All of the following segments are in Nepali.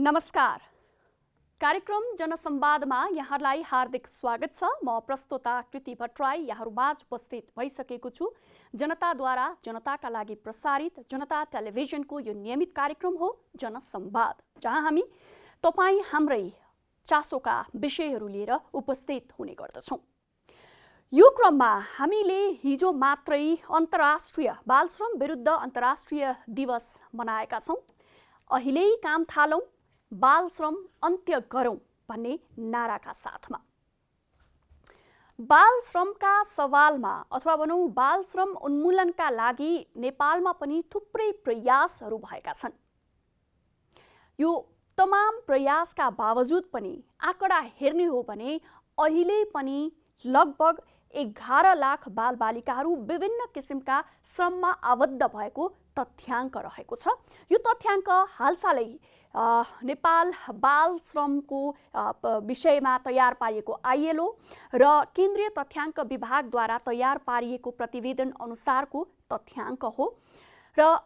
नमस्कार। कार्यक्रम जनसंवादमा यहाँलाई हार्दिक स्वागत छ। म प्रस्तोता कृति भट्टराई यहाँहरूमाझ उपस्थित भइसकेको छु। जनताद्वारा जनताका लागि प्रसारित जनता टेलिभिजनको यो नियमित कार्यक्रम हो जनसंवाद, जहाँ हामी तपाईँ हाम्रै चासोका विषयहरू लिएर उपस्थित हुने गर्दछौँ। यो क्रममा हामीले हिजो मात्रै अन्तर्राष्ट्रिय बालश्रम विरुद्ध अन्तर्राष्ट्रिय दिवस मनाएका छौँ। अहिल्यै काम थालौँ, बाल श्रम अन्त्य गरौँ भन्ने नाराका साथमा बाल श्रमका सवालमा अथवा भनौँ बाल श्रम उन्मूलनका लागि नेपालमा पनि थुप्रै प्रयासहरू भएका छन्। यो तमाम प्रयासका बावजुद पनि आँकडा हेर्ने हो भने अहिले पनि लगभग 11 लाख बालबालिकाहरू विभिन्न किसिमका श्रममा आबद्ध भएको तथ्याङ्क रहेको छ। यो तथ्याङ्क हालसालै नेपाल बाल श्रमको विषयमा तयार पारिएको ILO र केन्द्रीय तथ्याङ्क विभागद्वारा तयार पारिएको प्रतिवेदन अनुसारको तथ्याङ्क हो। र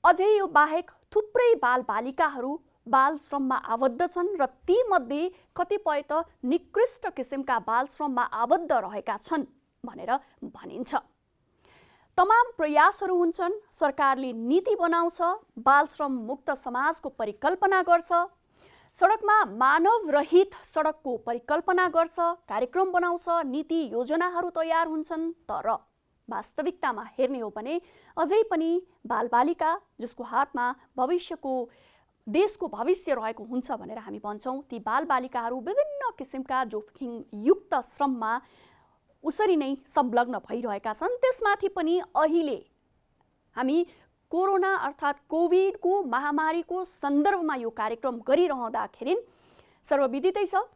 अझै यो बाहेक थुप्रै बालबालिकाहरू बाल श्रममा आबद्ध छन् र तीमध्ये कतिपय त निकृष्ट किसिमका बाल श्रममा आबद्ध रहेका छन् भनेर भनिन्छ। तमाम प्रयासहरू हुन्छन्, सरकारले नीति बनाउँछ, बाल श्रम मुक्त समाजको परिकल्पना गर्छ, सडकमा मानव रहित सडकको परिकल्पना गर्छ, कार्यक्रम बनाउँछ, नीति योजनाहरू तयार हुन्छन्। तर वास्तविकतामा हेर्ने हो भने अझै पनि बालबालिका जसको हातमा भविष्यको देशको भविष्य रहेको हुन्छ भनेर हामी भन्छौँ, ती बालबालिकाहरू विभिन्न किसिमका जोखिमयुक्त श्रममा उसरी नै संलग्न भइरहेका छन्। त्यसमाथि पनि अहिले हामी कोरोना अर्थात् कोभिडको महामारीको सन्दर्भमा यो कार्यक्रम गरिरहँदाखेरि सर्वविदितै छ,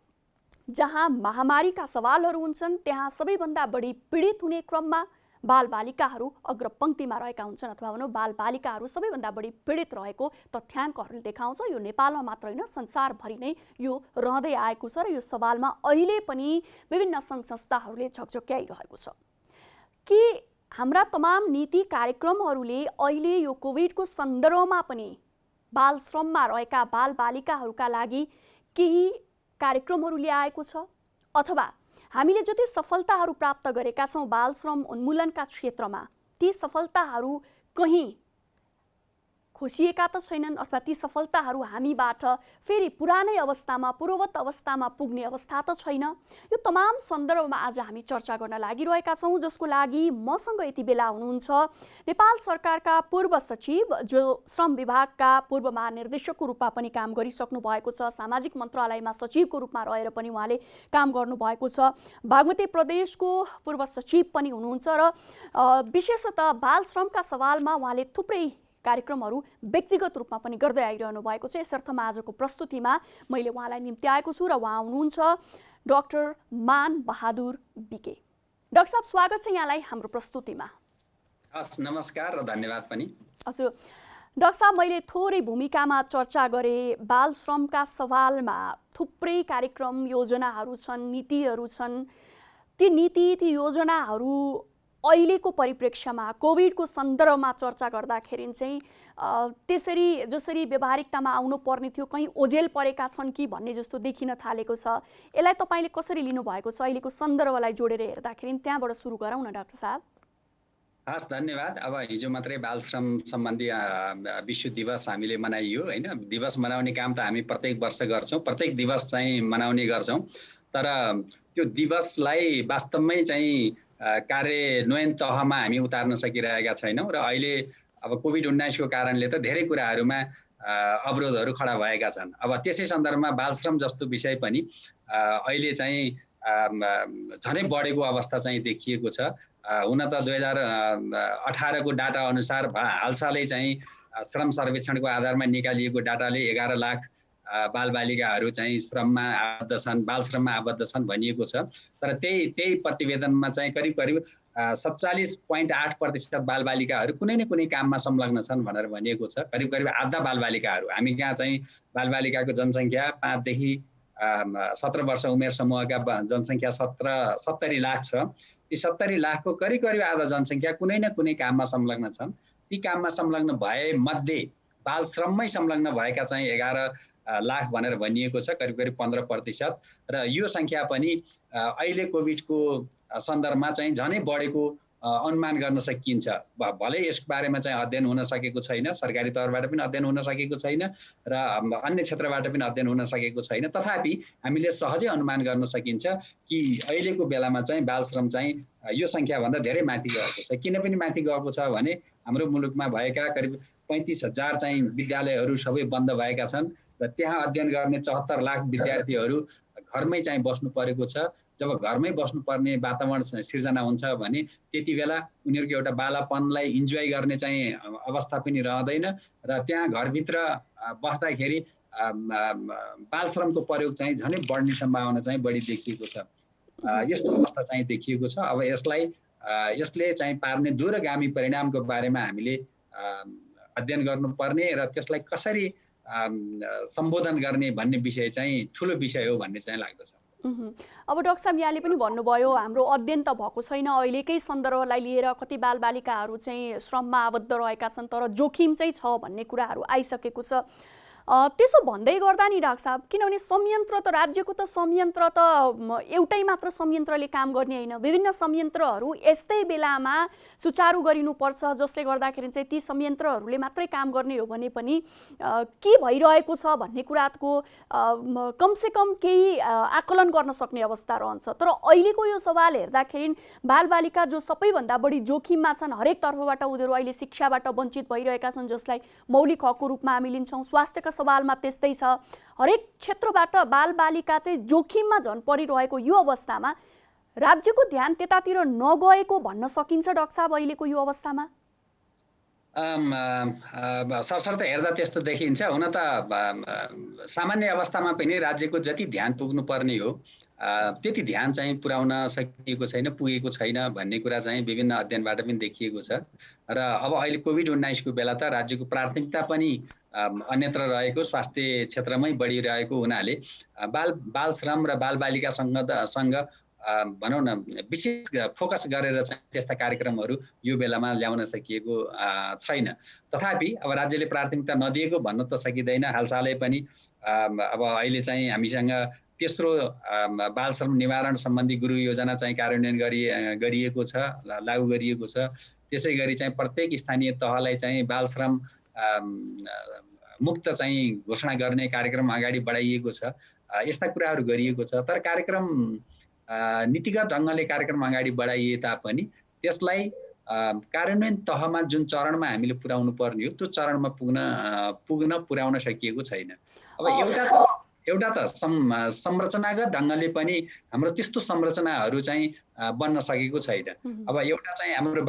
जहाँ महामारीका सवालहरू हुन्छन् त्यहाँ सबैभन्दा बढी पीडित हुने क्रममा बालबालिकाहरू अग्रपङ्क्तिमा रहेका हुन्छन् अथवा भनौँ बालबालिकाहरू सबैभन्दा बढी पीडित रहेको तथ्याङ्कहरूले देखाउँछ। यो नेपालमा मात्र होइन, संसारभरि नै यो रहँदै आएको छ र यो सवालमा अहिले पनि विभिन्न सङ्घ संस्थाहरूले झकझक्याइरहेको छ कि हाम्रा तमाम नीति कार्यक्रमहरूले अहिले यो कोभिडको सन्दर्भमा पनि बाल श्रममा रहेका बालबालिकाहरूका लागि केही कार्यक्रमहरू ल्याएको छ, अथवा हामीले जति सफलताहरू प्राप्त गरेका छौँ बाल श्रम उन्मूलनका क्षेत्रमा, ती सफलताहरू कहीँ खुसिएका त छैनन् अथवा ती सफलताहरू हामीबाट फेरि पुरानै अवस्थामा पूर्ववत अवस्थामा पुग्ने अवस्था त छैन। यो तमाम सन्दर्भमा आज हामी चर्चा गर्न लागिरहेका छौँ, जसको लागि मसँग यति बेला हुनुहुन्छ नेपाल सरकारका पूर्व सचिव, जो श्रम विभागका पूर्व महानिर्देशकको रूपमा पनि काम गरिसक्नु भएको छ, सामाजिक मन्त्रालयमा सचिवको रूपमा रहेर पनि उहाँले काम गर्नुभएको छ, बागमती प्रदेशको पूर्व सचिव पनि हुनुहुन्छ र विशेषतः बाल श्रमका सवालमा उहाँले थुप्रै कार्यक्रमहरू व्यक्तिगत रूपमा पनि गर्दै आइरहनु भएको छ। यसर्थमा आजको प्रस्तुतिमा मैले उहाँलाई निम्ति आएको छु र उहाँ हुनुहुन्छ डाक्टर मान बहादुर बिके। डाक्टर साहब, स्वागत छ यहाँलाई हाम्रो प्रस्तुतिमा। हस्, नमस्कार र धन्यवाद पनि। हजुर डाक्टर साहब, मैले थोरै भूमिकामा चर्चा गरेँ, बाल श्रमका सवालमा थुप्रै कार्यक्रम योजनाहरू छन्, नीतिहरू छन्। ती नीति ती योजनाहरू अहिलेको परिप्रेक्ष्यमा कोभिडको सन्दर्भमा चर्चा गर्दाखेरि चाहिँ त्यसरी जसरी व्यवहारिकतामा आउनु पर्ने थियो कहीँ ओझेल परेका छन् कि भन्ने जस्तो देखिन थालेको छ। यसलाई तपाईँले कसरी लिनुभएको छ अहिलेको सन्दर्भलाई जोडेर हेर्दाखेरि? त्यहाँबाट सुरु गरौँ न डाक्टर साहब। हस्, धन्यवाद। अब हिजो मात्रै बाल श्रम सम्बन्धी विश्व दिवस हामीले मनाइयो होइन। दिवस मनाउने काम त हामी प्रत्येक वर्ष गर्छौँ, प्रत्येक दिवस चाहिँ मनाउने गर्छौँ, तर त्यो दिवसलाई वास्तवमै चाहिँ कार्यान्वयन तहमा हामी उतार्न सकिरहेका छैनौँ। र अहिले अब कोभिड-19 को कारणले त धेरै कुराहरूमा अवरोधहरू खडा भएका छन्। अब त्यसै सन्दर्भमा बाल श्रम जस्तो विषय पनि अहिले चाहिँ झनै बढेको अवस्था चाहिँ देखिएको छ। हुन त 2018 को डाटा अनुसार हालसालै चाहिँ श्रम सर्वेक्षणको आधारमा निकालिएको डाटाले 11 लाख बालबालिकाहरू चाहिँ श्रममा आबद्ध छन्, बाल श्रममा आबद्ध छन् भनिएको छ। तर त्यही प्रतिवेदनमा चाहिँ करिब 47.8% बालबालिकाहरू कुनै न कुनै काममा संलग्न छन् भनेर भनिएको छ। करिब आधा बालबालिकाहरू, हामी कहाँ चाहिँ बालबालिकाको जनसङ्ख्या 5 देखि 17 वर्ष उमेर समूहका जनसङ्ख्या 70 लाख छ। ती 70 लाखको करिब आधा जनसङ्ख्या कुनै न कुनै काममा संलग्न छन्। ती काममा संलग्न भए मध्ये बाल श्रममै संलग्न भएका चाहिँ 11 लाख भनेर भनिएको छ, करिब करिब 15%। र यो सङ्ख्या पनि अहिले कोभिडको सन्दर्भमा चाहिँ झनै बढेको अनुमान गर्न सकिन्छ। भलै यस बारेमा चाहिँ अध्ययन हुन सकेको छैन, सरकारी तौरबाट पनि अध्ययन हुन सकेको छैन र अन्य क्षेत्रबाट पनि अध्ययन हुन सकेको छैन, तथापि हामीले सहजै अनुमान गर्न सकिन्छ कि अहिलेको बेलामा चाहिँ बाल श्रम चाहिँ यो सङ्ख्याभन्दा धेरै माथि गएको छ। किन पनि माथि गएको छ भने हाम्रो मुलुकमा भएका करिब 35,000 चाहिँ विद्यालयहरू सबै बन्द भएका छन् र त्यहाँ अध्ययन गर्ने 74 लाख विद्यार्थीहरू घरमै चाहिँ बस्नु परेको छ। जब घरमै बस्नुपर्ने वातावरण सिर्जना हुन्छ भने त्यति बेला उनीहरूको एउटा बालापनलाई इन्जोय गर्ने चाहिँ अवस्था पनि रहँदैन र त्यहाँ घरभित्र बस्दाखेरि बाल श्रमको प्रयोग चाहिँ झनै बढ्ने सम्भावना चाहिँ बढी देखिएको छ। यस्तो अवस्था चाहिँ देखिएको छ। अब यसले चाहिँ पार्ने दूरगामी परिणामको बारेमा हामीले अध्ययन गर्नुपर्ने र त्यसलाई कसरी सम्बोधन गर्ने भन्ने विषय चाहिँ ठुलो विषय हो भन्ने चाहिँ लाग्दछ। अब डाक्टर साहब यहाँले पनि भन्नुभयो हाम्रो अध्ययन त भएको छैन, अहिलेकै सन्दर्भलाई लिएर कति बालबालिकाहरू चाहिँ श्रममा आबद्ध रहेका छन् तर जोखिम चाहिँ छ भन्ने कुराहरू आइसकेको छ। त्यसो भन्दै गर्दा नि डाक्टर साहब, किनभने संयन्त्र त राज्यको त संयन्त्र त एउटै मात्र संयन्त्रले काम गर्ने होइन, विभिन्न संयन्त्रहरू यस्तै बेलामा सुचारू गरिनुपर्छ, जसले गर्दाखेरि चाहिँ ती संयन्त्रहरूले मात्रै काम गर्ने हो भने पनि के भइरहेको छ भन्ने कुराको कमसेकम केही आकलन गर्न सक्ने अवस्था रहन्छ। तर अहिलेको यो सवाल हेर्दाखेरि बालबालिका जो सबैभन्दा बढी जोखिममा छन्, हरेक तर्फबाट उनीहरू अहिले शिक्षाबाट वञ्चित भइरहेका छन्, जसलाई मौलिक हकको रूपमा हामी लिन्छौँ, स्वास्थ्यका सवालमा त्यस्तै छ, हरेक क्षेत्रबाट बालबालिका चाहिँ जोखिममा झन् परिरहेको यो अवस्थामा राज्यको ध्यान त्यतातिर नगएको भन्न सकिन्छ डाक्टर साहब अहिलेको यो अवस्थामा? सरसर्त हेर्दा त्यस्तो देखिन्छ। हुन त सामान्य अवस्थामा पनि राज्यको जति ध्यान पुग्नुपर्ने हो त्यति ध्यान चाहिँ पुर्याउन सकिएको छैन, पुगेको छैन भन्ने कुरा चाहिँ विभिन्न अध्ययनबाट पनि देखिएको छ। र अब अहिले कोभिड-19 को बेला त राज्यको प्राथमिकता पनि अन्यत्र रहेको स्वास्थ्य क्षेत्रमै बढिरहेको हुनाले बाल श्रम र बालबालिकासँग भनौँ न विशेष फोकस गरेर चाहिँ त्यस्ता कार्यक्रमहरू यो बेलामा ल्याउन सकिएको छैन। तथापि अब राज्यले प्राथमिकता नदिएको भन्न त सकिँदैन। हालसालै पनि अब अहिले चाहिँ हामीसँग तेस्रो बाल श्रम निवारण सम्बन्धी गृह योजना चाहिँ कार्यान्वयन गरिएको छ, लागू गरिएको छ। त्यसै गरी चाहिँ प्रत्येक स्थानीय तहलाई चाहिँ बाल श्रम मुक्त चाहिँ घोषणा गर्ने कार्यक्रम अगाडि बढाइएको छ। यस्ता कुराहरू गरिएको छ। तर कार्यक्रम नीतिगत ढङ्गले कार्यक्रम अगाडि बढाइए तापनि त्यसलाई कार्यान्वयन तहमा जुन चरणमा हामीले पुर्याउनु पर्ने हो त्यो चरणमा पुर्याउन सकिएको छैन। अब एउटा त संरचनागत ढङ्गले पनि हाम्रो त्यस्तो संरचनाहरू चाहिँ बन्न सकेको छैन। अब एउटा चाहिँ हाम्रो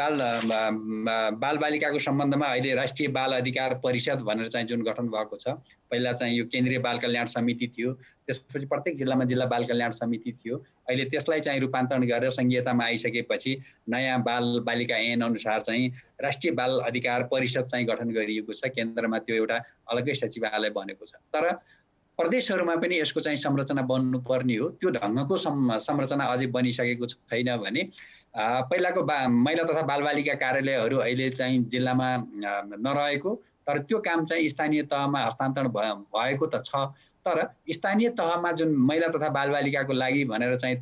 बालबालिकाको सम्बन्धमा अहिले राष्ट्रिय बाल अधिकार परिषद भनेर चाहिँ जुन गठन भएको छ, पहिला चाहिँ यो केन्द्रीय बाल कल्याण समिति थियो, त्यसपछि प्रत्येक जिल्लामा जिल्ला बाल कल्याण समिति थियो। अहिले त्यसलाई चाहिँ रूपान्तरण गरेर संघीयतामा आइसकेपछि नयाँ बाल बालिका ऐन अनुसार चाहिँ राष्ट्रिय बाल अधिकार परिषद चाहिँ गठन गरिएको छ। केन्द्रमा त्यो एउटा अलग्गै सचिवालय बनेको छ। तर प्रदेशहरूमा पनि यसको चाहिँ संरचना बन्नुपर्ने हो। त्यो ढङ्गको संरचना अझै बनिसकेको छैन भने पहिलाको महिला तथा बालबालिका कार्यालयहरू अहिले चाहिँ जिल्लामा नरहेको, तर त्यो काम चाहिँ स्थानीय तहमा हस्तान्तरण भएको त छ। तर स्थानीय तहमा जुन महिला तथा बालबालिकाको लागि भनेर चाहिँ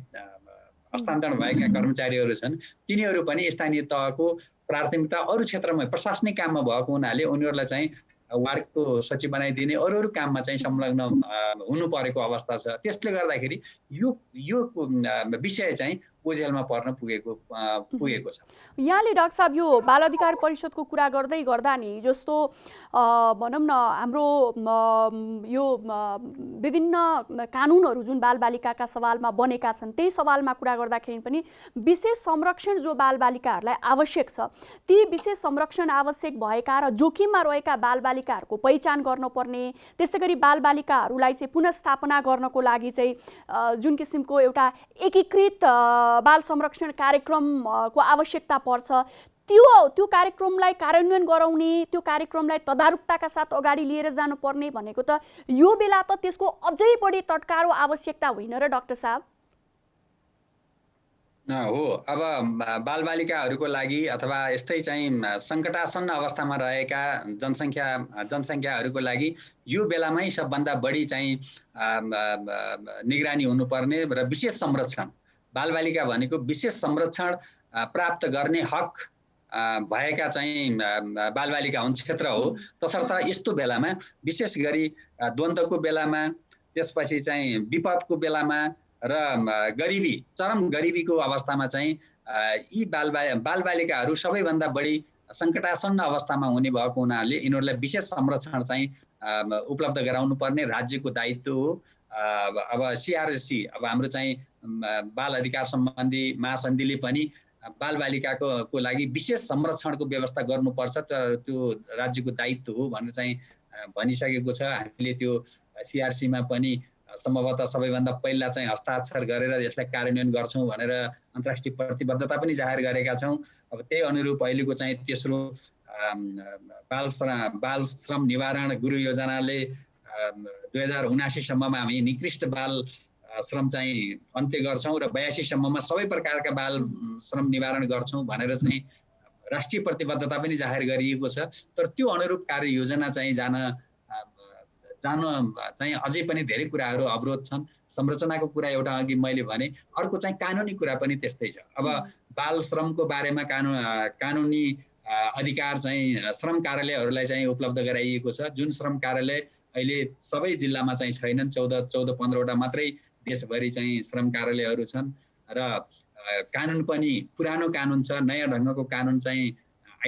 हस्तान्तरण भएका कर्मचारीहरू छन्, तिनीहरू पनि स्थानीय तहको प्राथमिकता अरू क्षेत्रमा प्रशासनिक काममा भएको हुनाले उनीहरूलाई चाहिँ वार्डको सचिव बनाइदिने अरू काममा चाहिँ संलग्न हुनु परेको अवस्था छ। त्यसले गर्दाखेरि यो विषय चाहिँ ओझेलमा पर्न पुगेको छ। यहाँले डाक्टर साहब यो बाल अधिकार परिषदको कुरा गर्दै गर्दा नि जस्तो भनौँ न हाम्रो यो विभिन्न कानुनहरू जुन बालबालिकाका सवालमा बनेका छन्, त्यही सवालमा कुरा गर्दाखेरि पनि विशेष संरक्षण जो बालबालिकाहरूलाई आवश्यक छ, ती विशेष संरक्षण आवश्यक भएका र जोखिममा रहेका बालबालिकाहरूको पहिचान गर्नुपर्ने, त्यस्तै गरी बालबालिकाहरूलाई चाहिँ पुनर्स्थापना गर्नको लागि चाहिँ जुन किसिमको एउटा एकीकृत बाल संरक्षण कार्यक्रमको आवश्यकता पर्छ, त्यो कार्यक्रमलाई कार्यान्वयन गराउने, त्यो कार्यक्रमलाई तदारुकताका साथ अगाडि लिएर जानुपर्ने भनेको त यो बेला त त्यसको अझै बढी तटकारो आवश्यकता होइन र डाक्टर साहब? हो। अब बालबालिकाहरूको लागि अथवा यस्तै चाहिँ सङ्कटासन्न अवस्थामा रहेका जनसङ्ख्याहरूको लागि यो बेलामै सबभन्दा बढी चाहिँ निगरानी हुनुपर्ने र विशेष संरक्षण, बालबालिका भनेको विशेष संरक्षण प्राप्त गर्ने हक भएका चाहिँ बालबालिका हुन्, क्षेत्र हो। तसर्थ यस्तो बेलामा विशेष गरी द्वन्द्वको बेलामा, त्यसपछि चाहिँ विपदको बेलामा र गरिबी, चरम गरिबीको अवस्थामा चाहिँ यी बालबालिकाहरू सबैभन्दा बढी सङ्कटासन्न अवस्थामा हुने भएको हुनाले यिनीहरूलाई विशेष संरक्षण चाहिँ उपलब्ध गराउनु पर्ने राज्यको दायित्व हो। अब सिआरसी, अब हाम्रो चाहिँ बाल अधिकार सम्बन्धी महासन्धिले पनि बालबालिकाको लागि विशेष संरक्षणको व्यवस्था गर्नुपर्छ, तर त्यो राज्यको दायित्व हो भनेर चाहिँ भनिसकेको छ। हामीले त्यो सिआरसीमा पनि सम्भवतः सबैभन्दा पहिला चाहिँ हस्ताक्षर गरेर यसलाई कार्यान्वयन गर्छौँ भनेर अन्तर्राष्ट्रिय प्रतिबद्धता पनि जाहेर गरेका छौँ। अब त्यही अनुरूप अहिलेको चाहिँ तेस्रो बाल श्रम निवारण गुरु योजनाले 2079 सम्ममा हामी निकृष्ट बाल श्रम चाहिँ अन्त्य गर्छौँ र 82 सम्ममा सबै प्रकारका बाल श्रम निवारण गर्छौँ भनेर चाहिँ राष्ट्रिय प्रतिबद्धता पनि जाहेर गरिएको छ। तर त्यो अनुरूप कार्ययोजना चाहिँ जान चाहिँ अझै पनि धेरै कुराहरू अवरोध छन्। संरचनाको कुरा एउटा अघि मैले भने, अर्को चाहिँ कानुनी कुरा पनि त्यस्तै छ। अब बाल श्रमको बारेमा कानुनी अधिकार चाहिँ श्रम कार्यालयहरूलाई चाहिँ उपलब्ध गराइएको छ, जुन श्रम कार्यालय अहिले सबै जिल्लामा चाहिँ छैनन्। 14-15वटा मात्रै देशभरि चाहिँ श्रम कार्यालयहरू छन् र कानुन पनि पुरानो कानुन छ, नयाँ ढङ्गको कानुन चाहिँ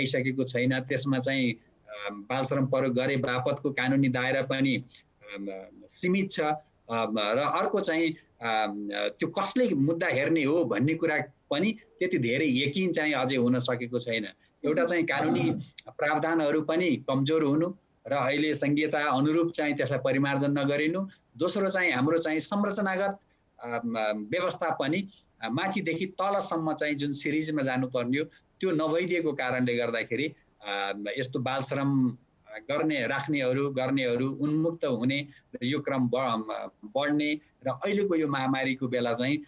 आइसकेको छैन। त्यसमा चाहिँ बाल श्रम प्रयोग गरे बापतको कानुनी दायरा पनि सीमित छ र अर्को चाहिँ त्यो कसले मुद्दा हेर्ने हो भन्ने कुरा पनि त्यति धेरै यकिन चाहिँ अझै हुन सकेको छैन। एउटा चाहिँ कानुनी प्रावधानहरू पनि कमजोर हुनु र अहिले संहिता अनुरूप चाहिँ त्यसलाई परिमार्जन नगरिनु। दोस्रो चाहिँ हाम्रो चाहिँ संरचनागत व्यवस्था पनि माथिदेखि तलसम्म चाहिँ जुन सिरिजमा जानुपर्ने हो त्यो नभइदिएको कारणले गर्दाखेरि यस्तो बाल श्रम गर्नेहरू उन्मुक्त हुने र यो क्रम बढ्ने र अहिलेको यो महामारीको बेला चाहिँ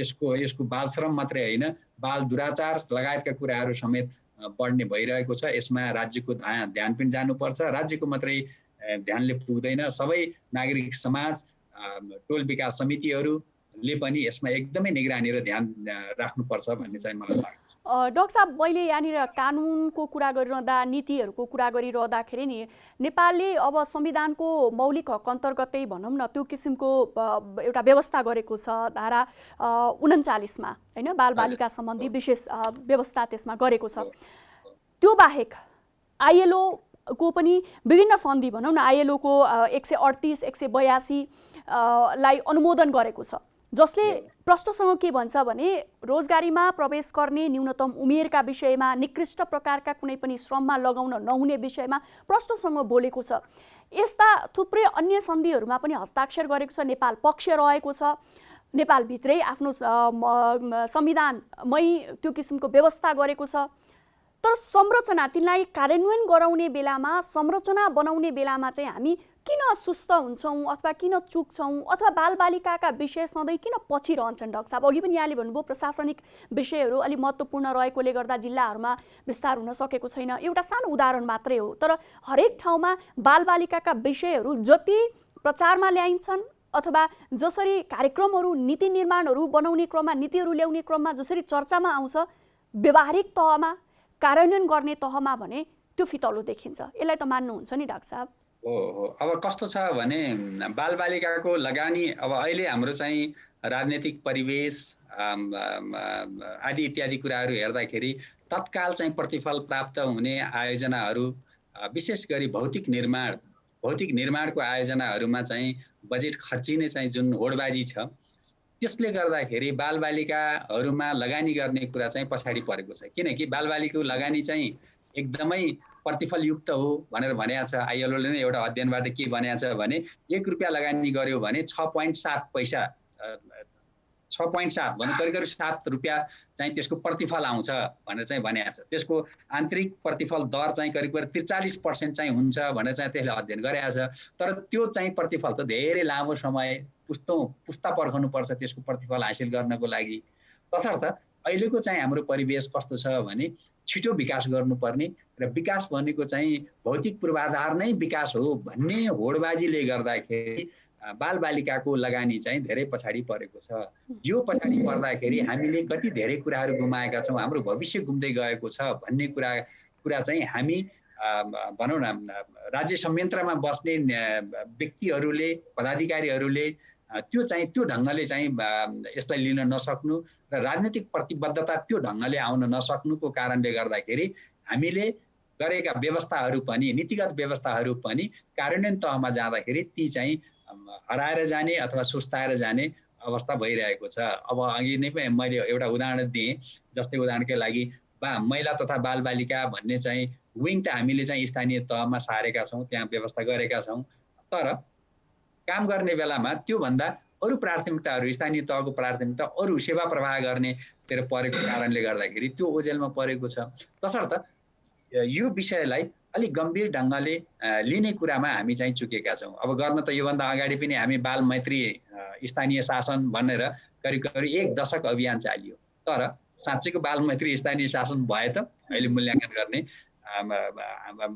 यसको बाल श्रम मात्रै होइन, बाल दुराचार लगायतका कुराहरू समेत बढ्ने भइरहेको छ। यसमा राज्यको ध्यान पनि जानुपर्छ। राज्यको मात्रै ध्यानले पुग्दैन, सबै नागरिक समाज, टोल विकास समितिहरूले पनि यसमा एकदमै निगरानी र ध्यान राख्नुपर्छ भन्ने चाहिँ मलाई लाग्छ। डाक्टर साहब, मैले यहाँनिर कानुनको कुरा गरिरहँदा, नीतिहरूको कुरा गरिरहँदाखेरि नि नेपालले अब संविधानको मौलिक हक अन्तर्गतै भनौँ न त्यो किसिमको एउटा व्यवस्था गरेको छ धारा 39मा, होइन, बालबालिका सम्बन्धी विशेष व्यवस्था त्यसमा गरेको छ। त्यो बाहेक आइएलओ को पनि विभिन्न सन्धि भनौँ न, आइएलओ को 138, 182 लाई अनुमोदन गरेको छ, जसले प्रश्नसँग के भन्छ भने रोजगारीमा प्रवेश गर्ने न्यूनतम उमेरका विषयमा, निकृष्ट प्रकारका कुनै पनि श्रममा लगाउन नहुने विषयमा प्रश्नसँग बोलेको छ। यस्ता थुप्रै अन्य सन्धिहरूमा पनि हस्ताक्षर गरेको छ। नेपाल पक्ष रहेको छ, नेपालभित्रै आफ्नो संविधानमै त्यो किसिमको व्यवस्था गरेको छ। तर संरचना, तिनलाई कार्यान्वयन गराउने बेलामा, संरचना बनाउने बेलामा चाहिँ हामी किन सुस्त हुन्छौँ अथवा किन चुक्छौँ अथवा बालबालिकाका विषय सधैँ किन पछि रहन्छन्? डाक्टर साहब, अघि पनि यहाँले भन्नुभयो प्रशासनिक विषयहरू अलिक महत्त्वपूर्ण रहेकोले गर्दा जिल्लाहरूमा विस्तार हुन सकेको छैन। एउटा सानो उदाहरण मात्रै हो, तर हरेक ठाउँमा बालबालिकाका विषयहरू जति प्रचारमा ल्याइन्छन् अथवा जसरी कार्यक्रमहरू, नीति निर्माणहरू बनाउने क्रममा, नीतिहरू ल्याउने क्रममा जसरी चर्चामा आउँछ, व्यवहारिक तहमा, कार्यान्वयन गर्ने तहमा भने त्यो फितलो देखिन्छ। यसलाई त मान्नुहुन्छ नि डाक्टर साहब? हो। अब कस्तो छ भने बालबालिकाको लगानी, अब अहिले हाम्रो चाहिँ राजनीतिक परिवेश आदि इत्यादि कुराहरू हेर्दाखेरि तत्काल चाहिँ प्रतिफल प्राप्त हुने आयोजनाहरू, विशेष गरी भौतिक निर्माणको आयोजनाहरूमा चाहिँ बजेट खर्चिने चाहिँ जुन होडबाजी छ, त्यसले गर्दाखेरि बालबालिकाहरूमा लगानी गर्ने कुरा चाहिँ पछाडि परेको छ। किनकि बालबालिकाको लगानी चाहिँ एकदमै प्रतिफलयुक्त हो भनेर भनेको छ। आइएलओले नै एउटा अध्ययनबाट के भनेको छ भने 1 रुपियाँ लगानी गर्यो भने 6.7 पैसा, 6.7 भने करिब 7 रुपियाँ चाहिँ त्यसको प्रतिफल आउँछ भनेर चाहिँ भनेको छ। त्यसको आन्तरिक प्रतिफल दर चाहिँ करिब 43% चाहिँ हुन्छ भनेर चाहिँ त्यसले अध्ययन गरेको छ। तर त्यो चाहिँ प्रतिफल त धेरै लामो समय पुस्ता पर्खनुपर्छ त्यसको प्रतिफल हासिल गर्नको लागि। तसर्थ अहिलेको चाहिँ हाम्रो परिवेश कस्तो छ भने छिटो विकास गर्नुपर्ने र विकास भनेको चाहिँ भौतिक पूर्वाधार नै विकास हो भन्ने होडबाजीले गर्दाखेरि बालबालिकाको लगानी चाहिँ धेरै पछाडि परेको छ। यो पछाडि पर्दाखेरि हामीले कति धेरै कुराहरू गुमाएका छौँ, हाम्रो भविष्य गुम्दै गएको छ भन्ने कुरा चाहिँ हामी भनौँ न राज्य संयन्त्रमा बस्ने व्यक्तिहरूले पदाधिकारीहरूले त्यो ढङ्गले चाहिँ यसलाई लिन नसक्नु र राजनीतिक प्रतिबद्धता त्यो ढङ्गले आउन नसक्नुको कारणले गर्दाखेरि हामीले गरेका व्यवस्थाहरू पनि नीतिगत व्यवस्थाहरू पनि कार्यान्वयन तहमा जाँदाखेरि ती चाहिँ हराएर जाने अथवा सुस्ताएर जाने अवस्था भइरहेको छ। अब अघि नै मैले एउटा उदाहरण दिएँ, जस्तै उदाहरणकै लागि महिला तथा बालबालिका भन्ने चाहिँ विङ त हामीले चाहिँ स्थानीय तहमा सारेका छौँ, त्यहाँ व्यवस्था गरेका छौँ, तर काम गर्ने बेलामा त्योभन्दा अरू प्राथमिकताहरू स्थानीय तहको प्राथमिकता अरू सेवा प्रवाह गर्नेतिर परेको कारणले गर्दाखेरि त्यो ओझेलमा परेको छ। तसर्थ यो विषयलाई अलिक गम्भीर ढङ्गले लिने कुरामा हामी चाहिँ चुकेका छौँ। अब गर्न त योभन्दा अगाडि पनि हामी बाल मैत्री स्थानीय शासन भनेर करिब करिब 1 दशक अभियान चालियो, तर साँच्चैको बाल मैत्री स्थानीय शासन भए त अहिले मूल्याङ्कन गर्ने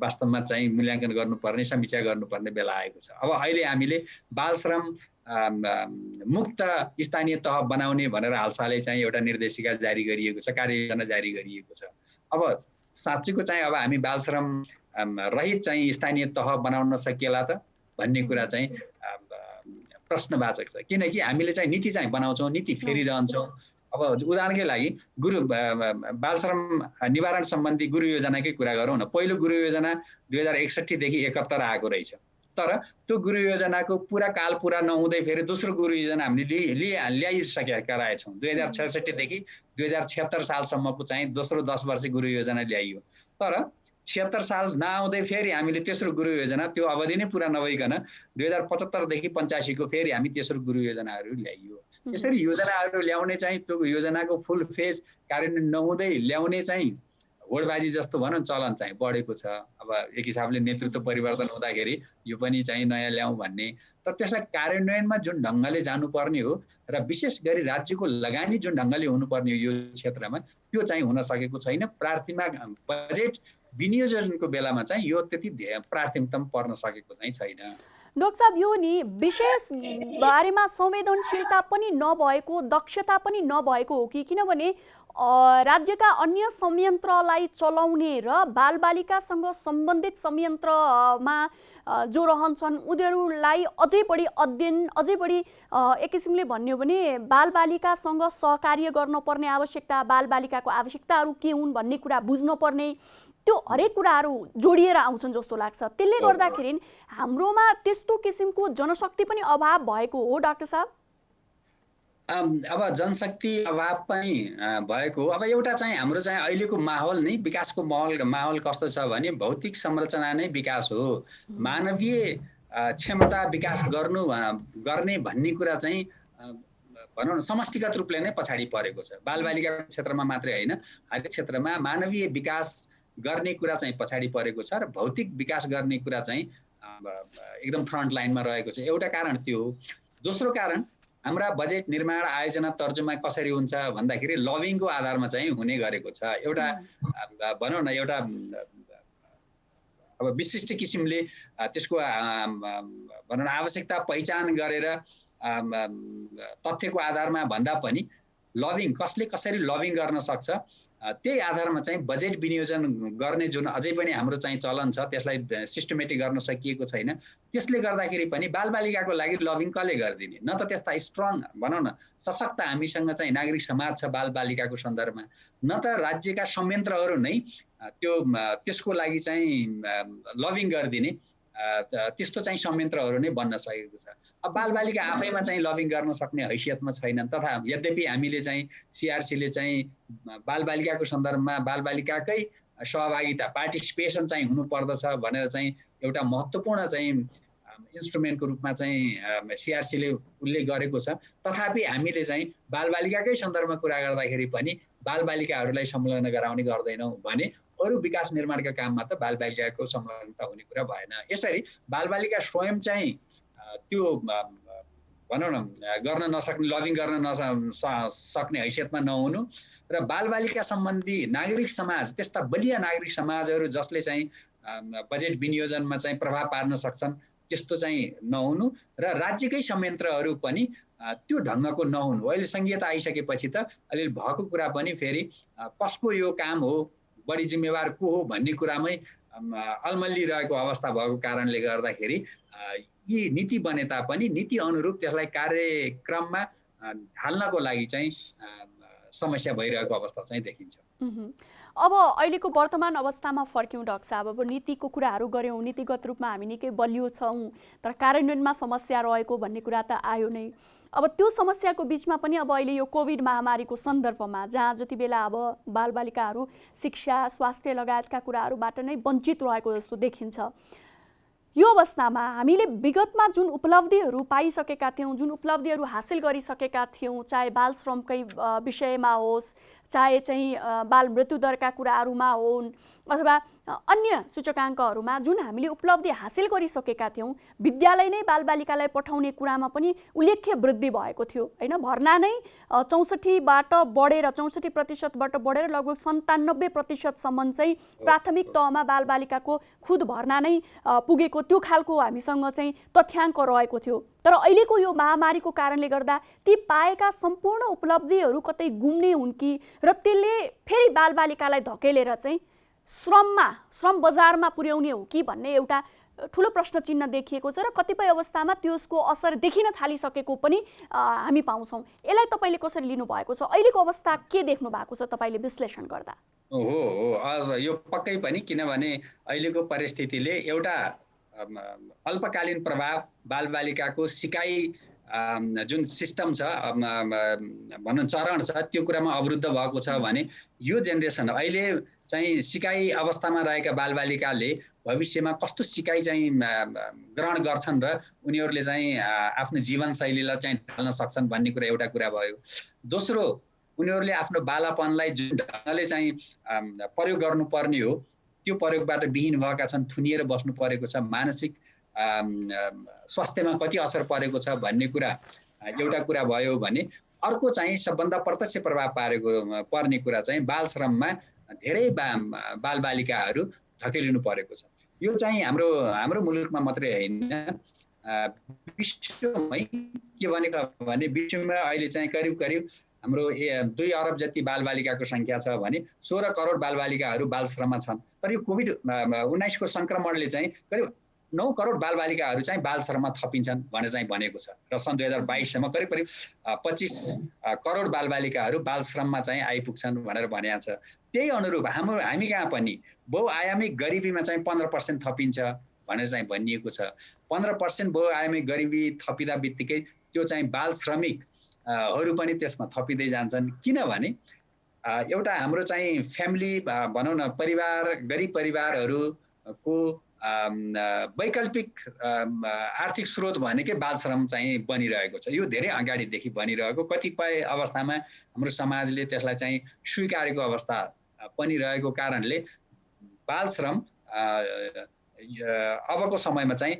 वास्तवमा चाहिँ मूल्याङ्कन गर्नुपर्ने समीक्षा गर्नुपर्ने बेला आएको छ। अब अहिले हामीले बाल श्रम मुक्त स्थानीय तह बनाउने भनेर हालसालै चाहिँ एउटा निर्देशिका जारी गरिएको छ, कार्ययोजना जारी गरिएको छ। अब साँच्चैको चाहिँ अब हामी बाल श्रम रहित चाहिँ स्थानीय तह बनाउन सकिएला त भन्ने कुरा चाहिँ प्रश्नवाचक छ, किनकि हामीले चाहिँ नीति चाहिँ बनाउँछौँ, नीति फेरिरहन्छौँ। अब उदाहरणकै लागि बाल श्रम निवारण सम्बन्धी गुरु योजनाकै कुरा गरौँ न। पहिलो गुरु योजना 2061 देखि 71 आएको रहेछ, तर त्यो गुरु योजनाको पुरा काल पुरा नहुँदै फेरि दोस्रो गुरु योजना हामीले ल्याइसकेका रहेछौँ। 2066 देखि 2076 सालसम्मको चाहिँ दोस्रो 10 वर्षे गुरु योजना ल्याइयो, तर 76 साल नआउँदै फेरि हामीले तेस्रो गुरु योजना त्यो अवधि नै पुरा नभइकन 2075 देखि 85 को फेरि हामी तेस्रो गुरु योजनाहरू ल्याइयो। यसरी योजनाहरू ल्याउने चाहिँ त्यो योजनाको फुल फेज कार्यान्वयन नहुँदै ल्याउने चाहिँ होडबाजी जस्तो भनौँ चलन चाहिँ बढेको छ। अब एक हिसाबले नेतृत्व परिवर्तन हुँदाखेरि यो पनि चाहिँ नयाँ ल्याउँ भन्ने, तर त्यसलाई कार्यान्वयनमा जुन ढङ्गले जानुपर्ने हो र विशेष गरी राज्यको लगानी जुन ढङ्गले हुनुपर्ने हो यो क्षेत्रमा त्यो चाहिँ हुन सकेको छैन। बजेट विनियोजनको बेलामा चाहिँ यो त्यति प्राथमिकता पर्न सकेको चाहिँ छैन। डाक्टर साहब, यो नि विशेष बारेमा संवेदनशीलता पनि नभएको, दक्षता पनि नभएको हो कि? किनभने राज्यका अन्य संयन्त्रलाई चलाउने र बालबालिकासँग सम्बन्धित संयन्त्रमा जो रहन्छन् उनीहरूलाई अझै बढी अध्ययन, अझै बढी एक किसिमले भन्यो भने बालबालिकासँग सहकार्य गर्नुपर्ने आवश्यकता, बालबालिकाको आवश्यकताहरू के हुन् भन्ने कुरा बुझ्नुपर्ने, त्यो हरेक कुराहरू जोडिएर आउँछन् जस्तो लाग्छ। त्यसले गर्दाखेरि हाम्रोमा त्यस्तो किसिमको जनशक्ति पनि अभाव भएको हो डाक्टर साहब? अब जनशक्ति अभाव पनि भएको। अब एउटा चाहिँ हाम्रो चाहिँ अहिलेको माहौल नै विकासको माहौल कस्तो छ भने भौतिक संरचना नै विकास हो, मानवीय क्षमता विकास गर्ने भन्ने कुरा चाहिँ भनौँ न समष्टिगत रूपले नै पछाडि परेको छ। बालबालिकाको क्षेत्रमा मात्रै होइन, हरेक क्षेत्रमा मानवीय विकास गर्ने कुरा चाहिँ पछाडि परेको छ र भौतिक विकास गर्ने कुरा चाहिँ एकदम फ्रन्ट लाइनमा रहेको छ। एउटा कारण त्यो हो। दोस्रो कारण हाम्रा बजेट निर्माण आयोजना तर्जुमा कसरी हुन्छ भन्दाखेरि लबिङको आधारमा चाहिँ हुने गरेको छ। एउटा भनौँ न एउटा अब विशिष्ट किसिमले त्यसको भनौँ न आवश्यकता पहिचान गरेर तथ्यको आधारमा भन्दा पनि लबिङ कसरी लबिङ गर्न सक्छ त्यही आधारमा चाहिँ बजेट विनियोजन गर्ने जुन अझै पनि हाम्रो चाहिँ चलन छ त्यसलाई सिस्टमेटिक गर्न सकिएको छैन। त्यसले गर्दाखेरि पनि बालबालिकाको लागि लबिङ कसले गरिदिने? न त त्यस्ता स्ट्रङ भनौँ न सशक्त हामीसँग चाहिँ नागरिक समाज छ बालबालिकाको सन्दर्भमा, न त राज्यका संयन्त्रहरू नै त्यसको लागि चाहिँ लबिङ गरिदिने त्यस्तो चाहिँ संयन्त्रहरू नै बन्न सकेको छ। अब बालबालिका आफैमा चाहिँ लबिङ गर्न सक्ने हैसियतमा छैनन्। तथा यद्यपि हामीले चाहिँ सिआरसीले चाहिँ बालबालिकाको सन्दर्भमा बालबालिकाकै सहभागिता पार्टिसिपेसन चाहिँ हुनुपर्दछ भनेर चाहिँ एउटा महत्त्वपूर्ण चाहिँ इन्स्ट्रुमेन्टको रूपमा चाहिँ सिआरसीले उल्लेख गरेको छ। तथापि हामीले चाहिँ बालबालिकाकै सन्दर्भमा कुरा गर्दाखेरि पनि बालबालिकाहरूलाई संलग्न गराउने गर्दैनौँ भने अरू विकास निर्माणका काममा त बालबालिकाको संलग्नता हुने कुरा भएन। यसरी बालबालिका स्वयं चाहिँ त्यो भनौँ न गर्न नसक्ने, लबिङ गर्न सक्ने हैसियतमा नहुनु र बालबालिका सम्बन्धी नागरिक समाज, त्यस्ता बलिया नागरिक समाजहरू जसले चाहिँ बजेट विनियोजनमा चाहिँ प्रभाव पार्न सक्छन् त्यस्तो चाहिँ नहुनु र राज्यकै संयन्त्रहरू पनि त्यो ढङ्गको नहुनु। अहिले संघीयता आइसकेपछि त अलिअलि भएको कुरा पनि फेरि कसको यो काम हो, बढी जिम्मेवार को हो भन्ने कुरामै अल्मलिरहेको अवस्था भएको कारणले गर्दाखेरि यी नीति बने तापनि नीति अनुरूप त्यसलाई कार्यक्रममा ढाल्नको लागि चाहिँ समस्या भइरहेको अवस्था चाहिँ देखिन्छ। अब अहिलेको वर्तमान अवस्थामा फर्क्यौँ डाक्टर साहब। अब नीतिको कुराहरू गऱ्यौँ, नीतिगत रूपमा हामी निकै बलियो छौँ तर कार्यान्वयनमा समस्या रहेको भन्ने कुरा त आयो नै। अब त्यो समस्याको बिचमा पनि अब अहिले यो कोभिड महामारीको सन्दर्भमा जहाँ जति बेला अब बालबालिकाहरू शिक्षा, स्वास्थ्य लगायतका कुराहरूबाट नै वञ्चित रहेको जस्तो देखिन्छ, यो अवस्थामा हामीले विगतमा जुन उपलब्धिहरू पाइसकेका थियौँ, जुन उपलब्धिहरू हासिल गरिसकेका थियौँ, चाहे बाल श्रमकै विषयमा होस्, चाहे चाहिँ बाल मृत्यु दरका कुराहरूमा होन् अथवा अन्य सूचकाङ्कहरूमा जुन हामीले उपलब्धि हासिल गरिसकेका थियौँ, विद्यालय नै बालबालिकालाई पठाउने कुरामा पनि उल्लेख्य वृद्धि भएको थियो हैन। भर्ना नै 64बाट बढेर 64% बढेर लगभग 97% चाहिँ प्राथमिक तहमा बालबालिकाको खुद भर्ना नै पुगेको, त्यो खालको हामीसँग चाहिँ तथ्याङ्क रहेको थियो। तर अहिलेको यो महामारीको कारणले गर्दा ती पाएका सम्पूर्ण उपलब्धिहरू कतै गुम्ने हुन् कि र त्यसले फेरि बालबालिकालाई धकेलेर चाहिँ श्रम बजारमा पुर्याउने हो कि भन्ने एउटा ठुलो प्रश्न चिन्ह देखिएको छ र कतिपय अवस्थामा त्यसको असर देखिन थालिसकेको पनि हामी पाउँछौँ। यसलाई तपाईँले कसरी लिनुभएको छ? अहिलेको अवस्था के देख्नु भएको छ तपाईँले विश्लेषण गर्दा? हो, यो पक्कै पनि, किनभने अहिलेको परिस्थितिले एउटा अल्पकालीन प्रभाव बालबालिकाको सिकाइ जुन सिस्टम छ, भनौँ चरण छ, त्यो कुरामा अवरुद्ध भएको छ भने यो जेनेरेसन अहिले चाहिँ सिकाइ अवस्थामा रहेका बालबालिकाले भविष्यमा कस्तो सिकाइ चाहिँ ग्रहण गर्छन् र उनीहरूले चाहिँ आफ्नो जीवनशैलीलाई चाहिँ ढाल्न सक्छन् भन्ने कुरा एउटा कुरा भयो। दोस्रो, उनीहरूले आफ्नो बालापनलाई जुन ढङ्गले चाहिँ प्रयोग गर्नुपर्ने हो त्यो प्रयोगबाट विहीन भएका छन्, थुनिएर बस्नु परेको छ, मानसिक स्वास्थ्यमा कति असर परेको छ भन्ने कुरा एउटा कुरा भयो भने अर्को चाहिँ सबभन्दा प्रत्यक्ष प्रभाव पर्ने कुरा चाहिँ बाल श्रममा धेरै बालबालिकाहरू धकेलिनु परेको छ। यो चाहिँ हाम्रो मुलुकमा मात्रै होइन, विश्वमै के भनेको भने विश्वमा अहिले चाहिँ करिब हाम्रो 2 अरब जति बालबालिकाको सङ्ख्या छ भने 16 करोड बालबालिकाहरू बाल श्रममा छन्। तर यो कोभिड-19 को सङ्क्रमणले चाहिँ करिब 9 करोड बालबालिकाहरू चाहिँ बाल श्रममा थपिन्छन् भनेर चाहिँ भनेको छ र सन् 2022 सम्म करिब 25 करोड बालबालिकाहरू बाल श्रममा चाहिँ आइपुग्छन् भनेर भनेको छ। त्यही अनुरूप हामी कहाँ पनि बहुआयामिक गरिबीमा चाहिँ 15% थपिन्छ भनेर चाहिँ भनिएको छ। 15% बहुआयामिक गरिबी थपिँदा बित्तिकै त्यो चाहिँ बाल श्रमिकहरू पनि त्यसमा थपिँदै जान्छन्। किनभने एउटा हाम्रो चाहिँ फ्यामिली भनौँ न गरिब परिवारहरूको वैकल्पिक आर्थिक स्रोत भनेकै बाल श्रम चाहिँ बनिरहेको छ। यो धेरै अगाडिदेखि बनिरहेको, कतिपय अवस्थामा हाम्रो समाजले त्यसलाई चाहिँ स्वीकारेको अवस्था पनि रहेको कारणले बाल श्रम अबको समयमा चाहिँ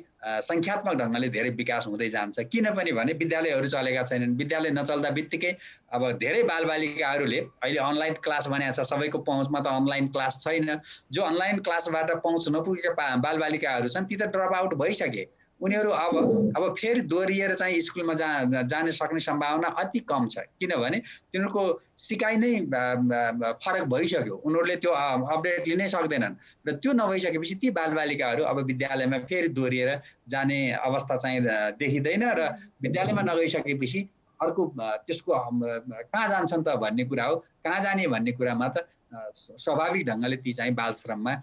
सङ्ख्यात्मक ढङ्गले धेरै विकास हुँदै जान्छ। किनभने भने विद्यालयहरू चलेका छैनन्। विद्यालय नचल्दा बित्तिकै अब धेरै बालबालिकाहरूले अहिले अनलाइन क्लास भनेको छ, सबैको पहुँचमा त अनलाइन क्लास छैन। जो अनलाइन क्लासबाट पहुँच नपुगेका बालबालिकाहरू छन् ती त ड्रप आउट भइसके। उनीहरू अब फेरि दोहोरिएर चाहिँ स्कुलमा जान सक्ने सम्भावना अति कम छ, किनभने तिनीहरूको सिकाइ नै फरक भइसक्यो। उनीहरूले त्यो अपडेट लिनै सक्दैनन् र त्यो नभइसकेपछि ती बालबालिकाहरू अब विद्यालयमा फेरि दोहोरिएर जाने अवस्था चाहिँ देखिँदैन र विद्यालयमा नगइसकेपछि अर्को त्यसको कहाँ जान्छन् त भन्ने कुरा हो। कहाँ जाने भन्ने कुरामा त स्वाभाविक ढङ्गले ती चाहिँ बाल श्रममा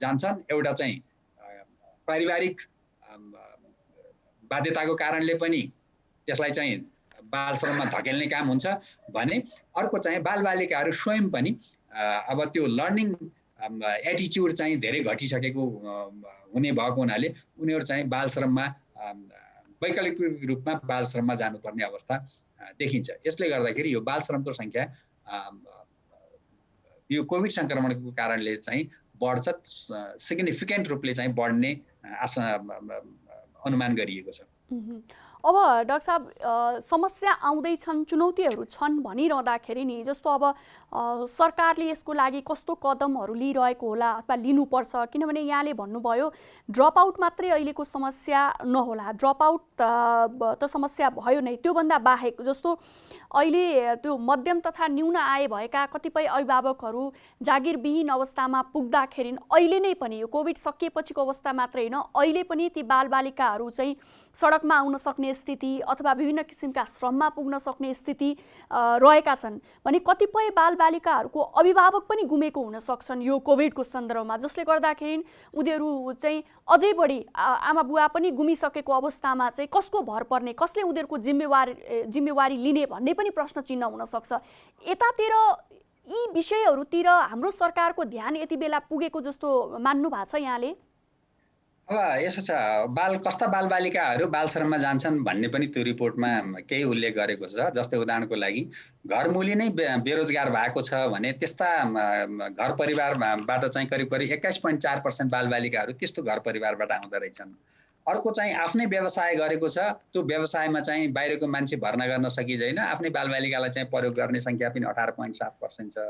जान्छन्। एउटा चाहिँ पारिवारिक बाध्यताको कारणले पनि त्यसलाई चाहिँ बाल श्रममा धकेल्ने काम हुन्छ भने अर्को चाहिँ बालबालिकाहरू स्वयं पनि अब त्यो लर्निङ एटिच्युड चाहिँ धेरै घटिसकेको हुने भएको हुनाले उनीहरू चाहिँ बाल श्रममा वैकल्पिक रूपमा बाल श्रममा जानुपर्ने अवस्था देखिन्छ। यसले गर्दाखेरि यो बाल श्रमको सङ्ख्या यो कोभिड सङ्क्रमणको कारणले चाहिँ बढ्छ, सिग्निफिकेन्ट रूपले चाहिँ बढ्ने अनुमान गरिएको छ। अब डाक्टर साहब समस्या आउँदैछन्, चुनौतीहरू छन् भनिरहँदाखेरि नि जस्तो अब सरकारले यसको लागि कस्तो कदमहरू लिइरहेको होला अथवा लिनुपर्छ, किनभने यहाँले भन्नुभयो ड्रप आउट मात्रै अहिलेको समस्या नहोला, ड्रप आउट त समस्या भयो नै, त्योभन्दा बाहेक जस्तो अहिले त्यो मध्यम तथा न्यून आय भएका कतिपय अभिभावकहरू जागिरविहीन अवस्थामा पुग्दाखेरि अहिले नै पनि यो कोभिड सकिएपछिको अवस्था मात्रै होइन, अहिले पनि ती बालबालिकाहरू चाहिँ सडकमा आउन सक्ने स्थिति अथवा विभिन्न किसिमका श्रममा पुग्न सक्ने स्थिति रहेका छन् भने कतिपय बालबालिकाहरूको अभिभावक पनि गुमेको हुन सक्छन् यो कोभिडको सन्दर्भमा, जसले गर्दाखेरि उनीहरू चाहिँ अझै बढी आमा बुवा पनि गुमिसकेको अवस्थामा चाहिँ कसको भर पर्ने, कसले उनीहरूको जिम्मेवारी लिने भन्ने पनि प्रश्न चिन्ह हुन सक्छ। यतातिर यी विषयहरूतिर हाम्रो सरकारको ध्यान यति बेला पुगेको जस्तो मान्नु भएको छ यहाँले? अब यसो छ, कस्ता बालबालिकाहरू बालश्रममा जान्छन् भन्ने पनि त्यो रिपोर्टमा केही उल्लेख गरेको छ। जस्तै उदाहरणको लागि घरमुली नै बेरोजगार भएको छ भने त्यस्ता घर परिवारबाट चाहिँ करिब 21.4% बालबालिकाहरू त्यस्तो घर परिवारबाट आउँदो रहेछन्। अर्को चाहिँ आफ्नै व्यवसाय गरेको छ, त्यो व्यवसायमा चाहिँ बाहिरको मान्छे भर्ना गर्न सकिँदैन, आफ्नै बालबालिकालाई चाहिँ प्रयोग गर्ने सङ्ख्या पनि 18.7% छ।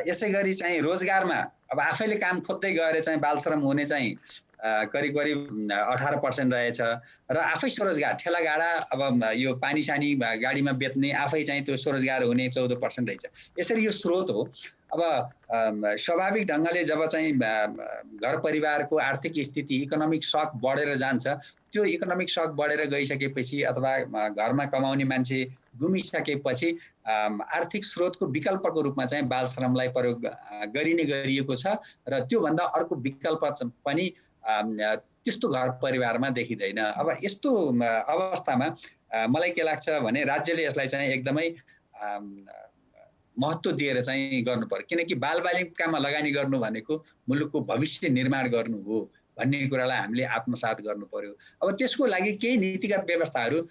यसै गरी चाहिँ रोजगारमा अब आफैले काम खोज्दै गएर चाहिँ बालश्रम हुने चाहिँ करिब 18% रहेछ र आफै स्वरोजगार ठेलागाडा अब यो पानी सानी गाडीमा बेच्ने आफै चाहिँ त्यो स्वरोजगार हुने 14% रहेछ। यसरी यो स्रोत हो। अब स्वाभाविक ढङ्गले जब चाहिँ घर परिवारको आर्थिक स्थिति इकोनोमिक सक बढेर जान्छ, त्यो इकोनोमिक सक बढेर गइसकेपछि अथवा घरमा कमाउने मान्छे गुमिसकेपछि आर्थिक स्रोतको विकल्पको रूपमा चाहिँ बाल श्रमलाई प्रयोग गरिएको छ र त्योभन्दा अर्को विकल्प पनि त्यस्तो घर परिवारमा देखिँदैन। अब यस्तो अवस्थामा मलाई के लाग्छ भने राज्यले यसलाई चाहिँ एकदमै महत्त्व दिएर चाहिँ गर्नु पर्यो, किनकि बालबालिकामा लगानी गर्नु भनेको मुलुकको भविष्य निर्माण गर्नु हो भन्ने कुरालाई हामीले आत्मसात गर्नु पर्यो। अब त्यसको लागि केही नीतिगत व्यवस्थाहरू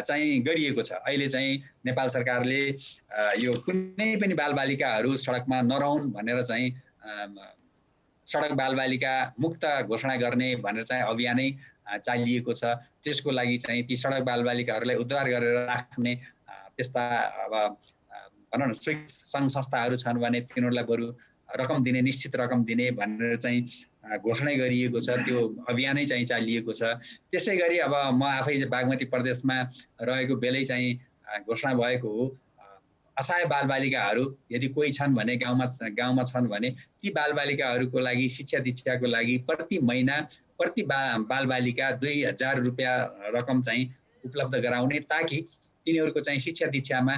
चाहिँ गरिएको छ। अहिले चाहिँ नेपाल सरकारले यो कुनै पनि बालबालिकाहरू सडकमा नरहुन् भनेर चाहिँ सडक बालबालिका मुक्त घोषणा गर्ने भनेर चाहिँ अभियानै चालिएको छ। त्यसको लागि चाहिँ ती सडक बालबालिकाहरूलाई उद्धार गरेर राख्ने त्यस्ता अब भनौँ न सङ्घ संस्थाहरू छन् भने तिनीहरूलाई बरु रकम दिने, निश्चित रकम दिने भनेर चाहिँ घोषणा गरिएको छ। त्यो अभियानै चाहिँ चालिएको छ। त्यसै गरी अब म आफै बागमती प्रदेशमा रहेको बेलै चाहिँ घोषणा भएको हो, असहाय बालबालिकाहरू यदि कोही छन् भने गाउँमा छन् भने ती बालबालिकाहरूको लागि शिक्षा दीक्षाको लागि प्रति महिना प्रति बालबालिका 2000 रुपियाँ रकम चाहिँ उपलब्ध गराउने, ताकि तिनीहरूको चाहिँ शिक्षा दीक्षामा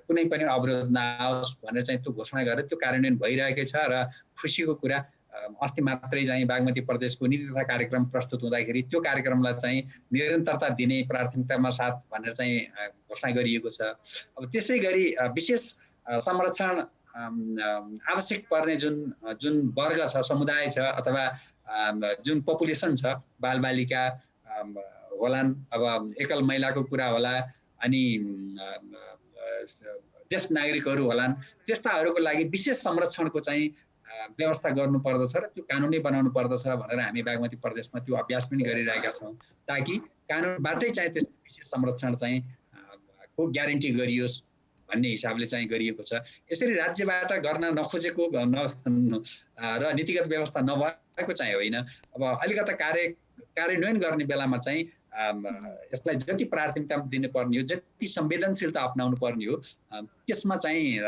कुनै पनि अवरोध नआओस् भनेर चाहिँ त्यो घोषणा गरेर त्यो कार्यान्वयन भइरहेको छ। र खुसीको कुरा अस्ति मात्रै चाहिँ बागमती प्रदेशको नीति तथा कार्यक्रम प्रस्तुत हुँदाखेरि त्यो कार्यक्रमलाई चाहिँ निरन्तरता दिने प्राथमिकतामा साथ भनेर चाहिँ घोषणा गरिएको छ। अब त्यसै गरी विशेष संरक्षण आवश्यक पर्ने जुन वर्ग छ, समुदाय छ अथवा जुन पपुलेसन छ, बालबालिका होलान्, अब एकल महिलाको कुरा होला, अनि ज्येष्ठ नागरिकहरू होलान्, त्यस्ताहरूको लागि विशेष संरक्षणको चाहिँ व्यवस्था गर्नु पर्दछ र त्यो कानुनी बनाउनु पर्दछ भनेर हामी बागमती प्रदेशमा त्यो अभ्यास पनि गरिरहेका छौँ, ताकि कानुनबाटै चाहिँ त्यस्तो विशेष संरक्षण चाहिँ को ग्यारेन्टी गरियोस् भन्ने हिसाबले चाहिँ गरिएको छ। यसरी राज्यबाट गर्न नखोजेको र नीतिगत व्यवस्था नभएको चाहिँ होइन। अब अलिकता कार्यान्वयन गर्ने बेलामा चाहिँ यसलाई जति प्राथमिकता दिनुपर्ने हो, जति संवेदनशीलता अपनाउनु पर्ने हो, त्यसमा चाहिँ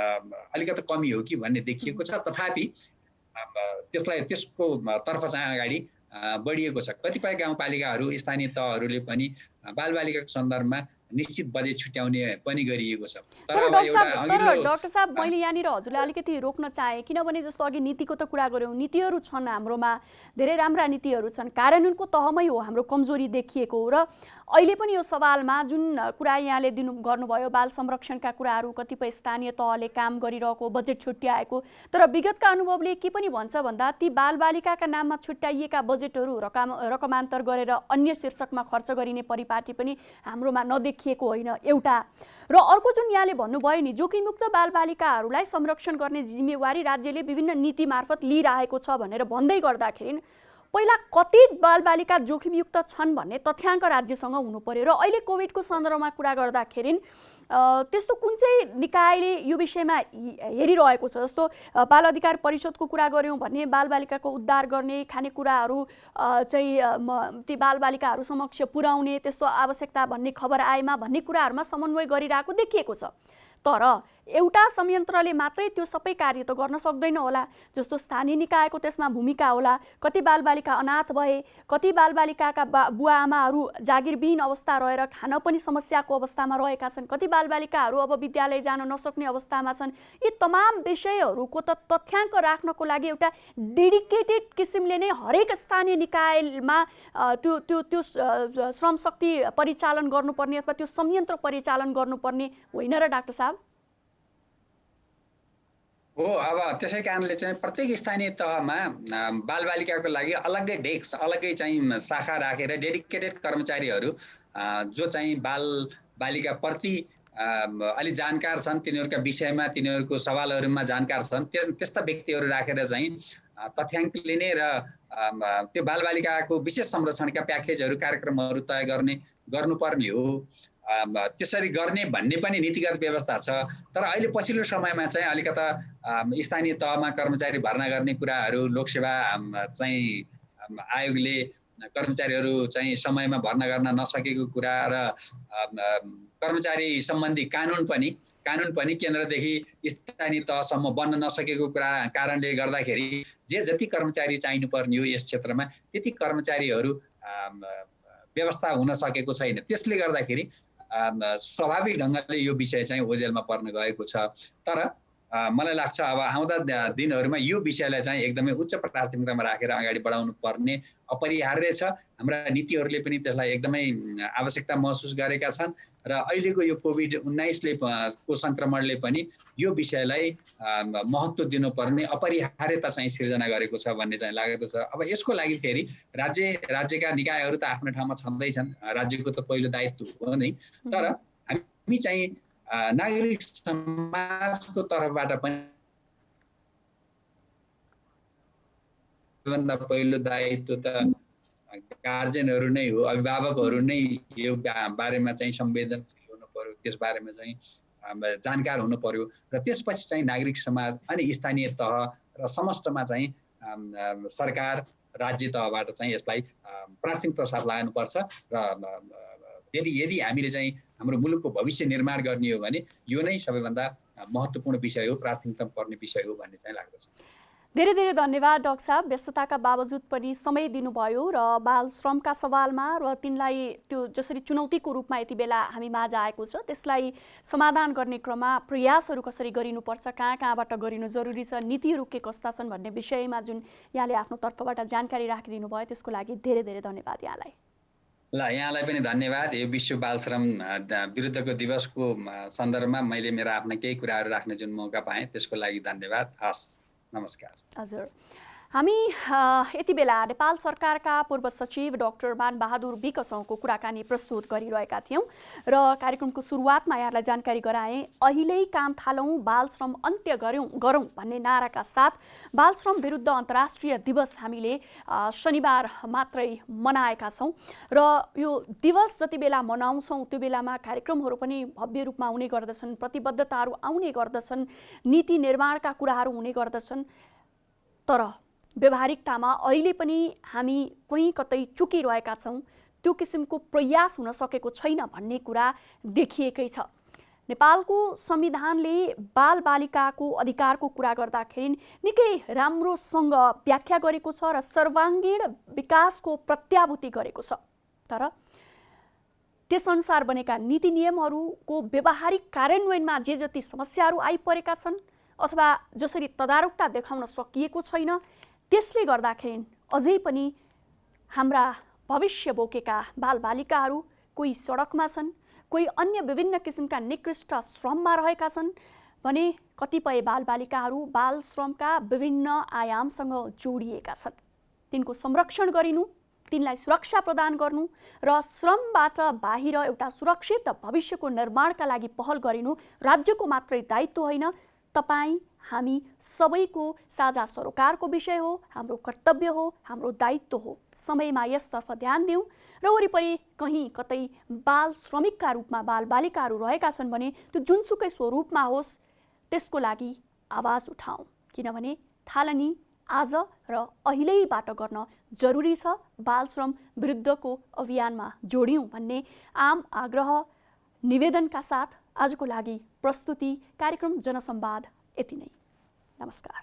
अलिकति कमी हो कि भन्ने देखिएको छ। तथापि त्यसको तर्फ चाहिँ अगाडि बढिएको छ। कतिपय गाउँपालिकाहरू, स्थानीय तहहरूले पनि बालबालिकाको सन्दर्भमा निश्चित बजेट छुट्याउने पनि गरिएको छ। तर डाक्टर साहब मैले यहाँनिर हजुरलाई अलिकति रोक्न चाहेँ, किनभने जस्तो अघि नीतिको त कुरा गऱ्यौँ, नीतिहरू छन् हाम्रोमा, धेरै राम्रा नीतिहरू छन्, कार्यान्वयनको तहमै हो हाम्रो कमजोरी देखिएको हो। र अहिले पनि यो सवालमा जुन कुरा यहाँले गर्नुभयो, बाल संरक्षणका कुराहरू कतिपय स्थानीय तहले काम गरिरहेको, बजेट छुट्याएको, तर विगतका अनुभवले के पनि भन्छ भन्दा ती बालबालिकाका नाममा छुट्याइएका बजेटहरू रकमान्तर गरेर अन्य शीर्षकमा खर्च गरिने परिपाटी पनि हाम्रोमा नदेखिएको होइन एउटा। र अर्को जुन यहाँले भन्नुभयो नि, जोखिममुक्त बालबालिकाहरूलाई संरक्षण गर्ने जिम्मेवारी राज्यले विभिन्न नीति मार्फत लिइरहेको छ भनेर भन्दै गर्दाखेरि पहिला कति बालबालिका जोखिमयुक्त छन् भन्ने तथ्याङ्क राज्यसँग हुनु पर्यो र अहिले कोभिडको सन्दर्भमा कुरा गर्दाखेरि त्यस्तो कुन चाहिँ निकायले यो विषयमा हेरिरहेको छ? जस्तो बाल अधिकार परिषदको कुरा गऱ्यौँ भने बालबालिकाको उद्धार गर्ने खानेकुराहरू चाहिँ ती बालबालिकाहरू समक्ष पुर्याउने त्यस्तो आवश्यकता भन्ने खबर आएमा भन्ने कुराहरूमा समन्वय गरिरहेको देखिएको छ। तर एउटा संयन्त्रले मात्रै त्यो सबै कार्य त गर्न सक्दैन होला। जस्तो स्थानीय निकायको त्यसमा भूमिका होला। कति बालबालिका अनाथ भए, कति बालबालिकाका बुवा आमाहरू जागिरविहीन अवस्था रहेर खान पनि समस्याको अवस्थामा रहेका छन्, कति बालबालिकाहरू अब विद्यालय जान नसक्ने अवस्थामा छन्। यी तमाम विषयहरूको त तथ्याङ्क राख्नको लागि एउटा डेडिकेटेड किसिमले नै हरेक स्थानीय निकायमा त्यो त्यो त्यो श्रम शक्ति परिचालन गर्नुपर्ने अथवा त्यो संयन्त्र परिचालन गर्नुपर्ने होइन र डाक्टर साहब? हो, अब त्यसै कारणले चाहिँ प्रत्येक स्थानीय तहमा बालबालिकाको लागि अलग्गै डेस्क, अलग्गै चाहिँ शाखा राखेर डेडिकेटेड कर्मचारीहरू जो चाहिँ बालबालिकाप्रति अलि जानकार छन्, तिनीहरूका विषयमा तिनीहरूको सवालहरूमा जानकार छन्, त्यस्ता व्यक्तिहरू राखेर चाहिँ तथ्याङ्क लिने र त्यो बालबालिकाको विशेष संरक्षणका प्याकेजहरू कार्यक्रमहरू तय गर्नुपर्ने हो। त्यसरी गर्ने भन्ने पनि नीतिगत व्यवस्था छ। तर अहिले पछिल्लो समयमा चाहिँ अलिकता स्थानीय तहमा कर्मचारी भर्ना गर्ने कुराहरू लोकसेवा चाहिँ आयोगले कर्मचारीहरू चाहिँ समयमा भर्ना गर्न नसकेको कुरा र कर्मचारी सम्बन्धी कानुन पनि केन्द्रदेखि स्थानीय तहसम्म बन्न नसकेको कारणले गर्दाखेरि जति कर्मचारी चाहिनुपर्ने हो यस क्षेत्रमा त्यति कर्मचारीहरू व्यवस्था हुन सकेको छैन। त्यसले गर्दाखेरि स्वाभाविक ढङ्गले यो विषय चाहिँ ओझेलमा पर्न गएको छ। तर मलाई लाग्छ अब आउँदा दिनहरूमा यो विषयलाई चाहिँ एकदमै उच्च प्राथमिकतामा राखेर अगाडि बढाउनु पर्ने अपरिहार्य छ। हाम्रा नीतिहरूले पनि त्यसलाई एकदमै आवश्यकता महसुस गरेका छन् र अहिलेको यो कोभिड-19 को सङ्क्रमणले पनि यो विषयलाई महत्त्व दिनुपर्ने अपरिहार्यता चाहिँ सिर्जना गरेको छ भन्ने चाहिँ लागेको छ। अब यसको लागि फेरि राज्यका निकायहरू त आफ्नो ठाउँमा छँदैछन्, राज्यको त पहिलो दायित्व हो नै। तर हामी चाहिँ नागरिक समाजको तर्फबाट पनि सबभन्दा पहिलो दायित्व त गार्जेनहरू नै हो, अभिभावकहरू नै यो बारेमा चाहिँ संवेदनशील हुनु पर्यो, त्यस बारेमा चाहिँ जानकार हुनु पर्यो र त्यसपछि चाहिँ नागरिक समाज अनि स्थानीय तह र समष्टमा चाहिँ सरकार राज्य तहबाट चाहिँ यसलाई प्राथमिकता साथ लगानुपर्छ र यदि हामीले चाहिँ हाम्रो मुलुकको भविष्य निर्माण गर्ने हो भने यो नै सबैभन्दा महत्त्वपूर्ण विषय हो, प्राथमिकता पर्ने विषय हो भन्ने चाहिँ लाग्दछ। धेरै धेरै धन्यवाद डाक्टर साहब, व्यस्तताका बावजुद पनि समय दिनुभयो र बाल श्रमका सवालमा र तिनलाई त्यो जसरी चुनौतीको रूपमा यति बेला हामी माझ आएको छ त्यसलाई समाधान गर्ने क्रममा प्रयासहरू कसरी गरिनुपर्छ, कहाँबाट गरिनु जरुरी छ, नीतिहरू के कस्ता छन् भन्ने विषयमा जुन यहाँले आफ्नो तर्फबाट जानकारी राखिदिनु भयो त्यसको लागि धेरै धेरै धन्यवाद यहाँलाई। ल, यहाँलाई पनि धन्यवाद। यो विश्व बाल श्रम विरुद्धको दिवसको सन्दर्भमा मैले मेरा आफ्ना केही कुराहरू राख्ने जुन मौका पाएँ त्यसको लागि धन्यवाद। हस्, नमस्कार। हजुर, हामी यति बेला नेपाल सरकारका पूर्व सचिव डाक्टर मानबहादुर विकसँगको कुराकानी प्रस्तुत गरिरहेका थियौँ र कार्यक्रमको सुरुवातमा यहाँलाई जानकारी गराएँ अहिल्यै काम थालौँ बाल श्रम अन्त्य गरौँ भन्ने नाराका साथ बाल श्रम विरुद्ध अन्तर्राष्ट्रिय दिवस हामीले शनिबार मात्रै मनाएका छौँ र यो दिवस जति बेला मनाउँछौँ त्यो बेलामा कार्यक्रमहरू पनि भव्य रूपमा हुने गर्दछन्, प्रतिबद्धताहरू आउने गर्दछन्, नीति निर्माणका कुराहरू हुने गर्दछन्। तर व्यवहारिकतामा अहिले पनि हामी कहीँ कतै चुकिरहेका छौँ, त्यो किसिमको प्रयास हुन सकेको छैन भन्ने कुरा देखिएकै छ। नेपालको संविधानले बालबालिकाको अधिकारको कुरा गर्दाखेरि निकै राम्रोसँग व्याख्या गरेको छ र सर्वाङ्गीण विकासको प्रत्याभूति गरेको छ। तर त्यसअनुसार बनेका नीति नियमहरूको व्यवहारिक कार्यान्वयनमा जे जति समस्याहरू आइपरेका छन् अथवा जसरी तदारुकता देखाउन सकिएको छैन त्यसले गर्दाखेरि अझै पनि हाम्रा भविष्य बोकेका बालबालिकाहरू कोही सडकमा छन्, कोही अन्य विभिन्न किसिमका निकृष्ट श्रममा रहेका छन् भने कतिपय बालबालिकाहरू बाल श्रमका विभिन्न आयामसँग जोडिएका छन्। तिनको संरक्षण गरिनु, तिनलाई सुरक्षा प्रदान गर्नु र श्रमबाट बाहिर एउटा सुरक्षित भविष्यको निर्माणका लागि पहल गरिनु राज्यको मात्रै दायित्व होइन, तपाईँ हामी सबैको साझा सरोकारको विषय हो, हाम्रो कर्तव्य हो, हाम्रो दायित्व हो। समयमा यसतर्फ ध्यान दिउँ र वरिपरि कहीँ कतै बाल श्रमिकका रूपमा बालबालिकाहरू रहेका छन् भने त्यो जुनसुकै स्वरूपमा होस् त्यसको लागि आवाज उठाउँ, किनभने थालनी आज र अहिलेबाट गर्न जरुरी छ। बालश्रम विरुद्धको अभियानमा जोडियौँ भन्ने आम आग्रह निवेदनका साथ आजको लागि प्रस्तुति कार्यक्रम जनसंवाद यति नै। नमस्कार।